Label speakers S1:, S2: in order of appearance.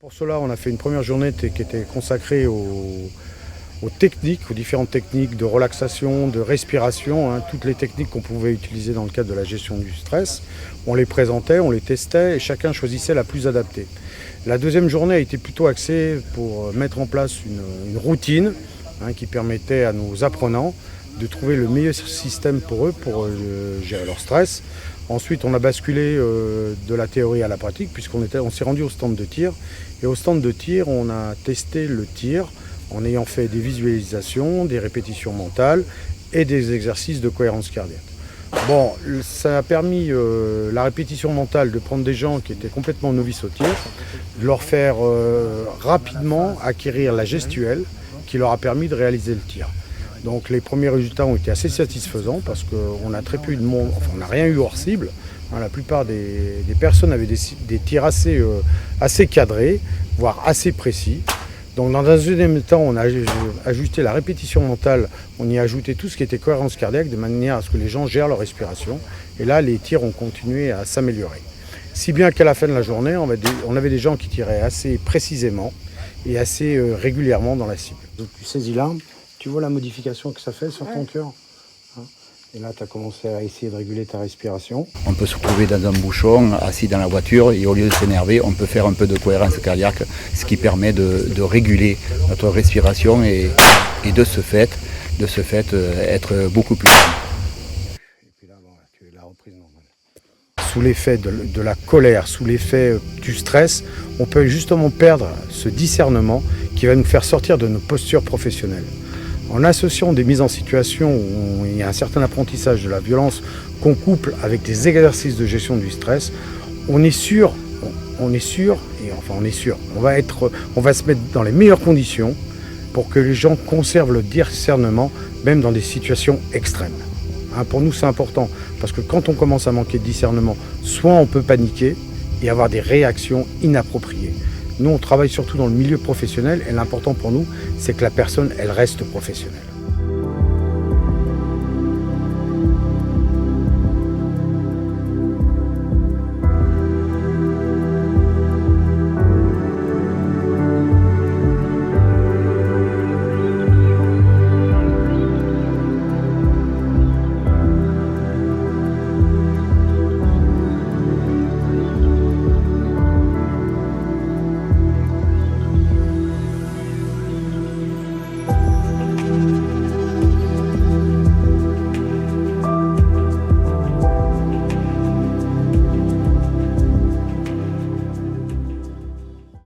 S1: Pour cela, on a fait une première journée qui était consacrée aux techniques, aux différentes techniques de relaxation, de respiration, toutes les techniques qu'on pouvait utiliser dans le cadre de la gestion du stress. On les présentait, on les testait et chacun choisissait la plus adaptée. La deuxième journée a été plutôt axée pour mettre en place une routine qui permettait à nos apprenants de trouver le meilleur système pour eux pour gérer leur stress. Ensuite, on a basculé de la théorie à la pratique puisqu'on s'est rendu au stand de tir. Et au stand de tir, on a testé le tir en ayant fait des visualisations, des répétitions mentales et des exercices de cohérence cardiaque. Bon, ça a permis la répétition mentale de prendre des gens qui étaient complètement novices au tir, de leur faire rapidement acquérir la gestuelle qui leur a permis de réaliser le tir. Donc les premiers résultats ont été assez satisfaisants parce qu'on a très peu eu de monde, enfin on n'a rien eu hors cible. La plupart des personnes avaient des tirs assez cadrés, voire assez précis. Donc dans un deuxième temps, on a ajusté la répétition mentale, on y a ajouté tout ce qui était cohérence cardiaque de manière à ce que les gens gèrent leur respiration. Et là, les tirs ont continué à s'améliorer. Si bien qu'à la fin de la journée, on avait des gens qui tiraient assez précisément et assez régulièrement dans la cible. Donc tu saisis l'arme, tu vois la modification que ça fait sur ton cœur. Et là, tu as commencé à essayer de réguler ta respiration.
S2: On peut se retrouver dans un bouchon, assis dans la voiture, et au lieu de s'énerver, on peut faire un peu de cohérence cardiaque, ce qui permet de réguler notre respiration et de ce fait, être beaucoup plus calme.
S1: Et puis là, tu es la reprise normale. Sous l'effet de la colère, sous l'effet du stress, on peut justement perdre ce discernement qui va nous faire sortir de nos postures professionnelles. En associant des mises en situation où il y a un certain apprentissage de la violence qu'on couple avec des exercices de gestion du stress, on est sûr, on va se mettre dans les meilleures conditions pour que les gens conservent le discernement, même dans des situations extrêmes. Pour nous, c'est important, parce que quand on commence à manquer de discernement, soit on peut paniquer et avoir des réactions inappropriées. Nous, on travaille surtout dans le milieu professionnel et l'important pour nous, c'est que la personne, elle reste professionnelle.